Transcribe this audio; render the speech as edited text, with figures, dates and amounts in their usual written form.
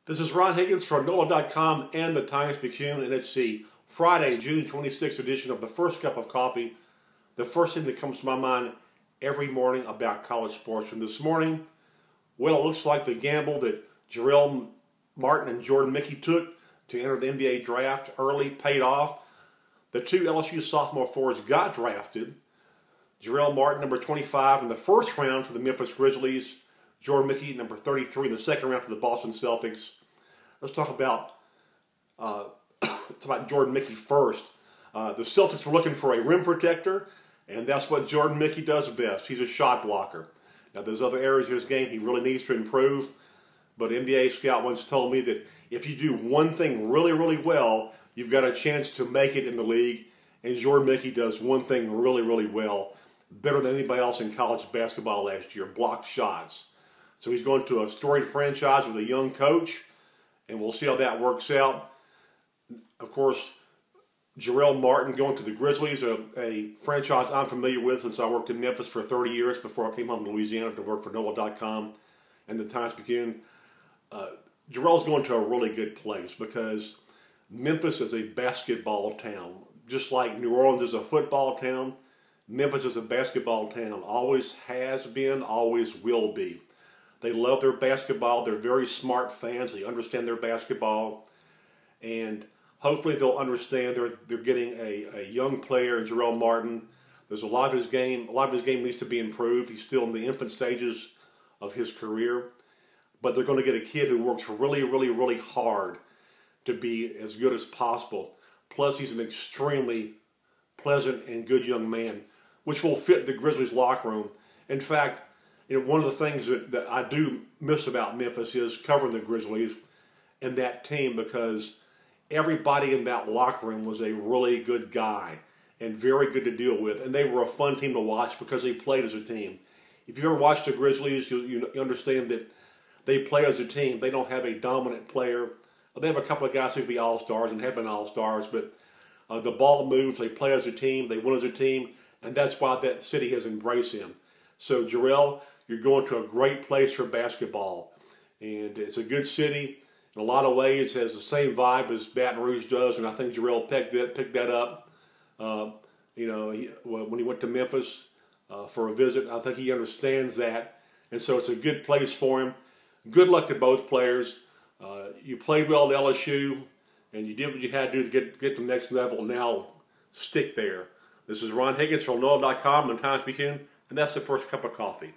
This is Ron Higgins from NOLA.com and the Times-Picayune, and it's the Friday, June 26th edition of the First Cup of Coffee. The first thing that comes to my mind every morning about college sports. And this morning, well, it looks like the gamble that Jarell Martin and Jordan Mickey took to enter the NBA draft early paid off. The two LSU sophomore forwards got drafted. Jarell Martin, number 25 in the first round to the Memphis Grizzlies. Jordan Mickey, number 33 in the second round to the Boston Celtics. Let's talk about Jordan Mickey first. The Celtics were looking for a rim protector, and that's what Jordan Mickey does best. He's a shot blocker. Now, there's other areas of his game he really needs to improve, but an NBA scout once told me that if you do one thing really, really well, you've got a chance to make it in the league, and Jordan Mickey does one thing really, really well, better than anybody else in college basketball last year, block shots. So he's going to a storied franchise with a young coach, and we'll see how that works out. Of course, Jarell Martin going to the Grizzlies, a franchise I'm familiar with since I worked in Memphis for 30 years before I came home to Louisiana to work for NOLA.com and the Times-Picayune. Jarell's going to a really good place because Memphis is a basketball town. Just like New Orleans is a football town, Memphis is a basketball town. Always has been, always will be. They love their basketball. They're very smart fans. They understand their basketball. And hopefully they'll understand they're getting a young player, Jarell Martin. There's a lot of his game needs to be improved. He's still in the infant stages of his career. But they're going to get a kid who works really, really, really hard to be as good as possible. Plus, he's an extremely pleasant and good young man, which will fit the Grizzlies locker room. In fact, one of the things that I do miss about Memphis is covering the Grizzlies and that team, because everybody in that locker room was a really good guy and very good to deal with. And they were a fun team to watch because they played as a team. If you've ever watched the Grizzlies, you understand that they play as a team. They don't have a dominant player. They have a couple of guys who can be all-stars and have been all-stars, but the ball moves. They play as a team. They win as a team, and that's why that city has embraced him. So, Jarell, you're going to a great place for basketball, and it's a good city. In a lot of ways, it has the same vibe as Baton Rouge does, and I think Jarell picked that up. When he went to Memphis for a visit, I think he understands that, and so it's a good place for him. Good luck to both players. You played well at LSU, and you did what you had to do to get to the next level. Now, stick there. This is Ron Higgins from NOLA.com and Times-Picayune, and that's the First Cup of Coffee.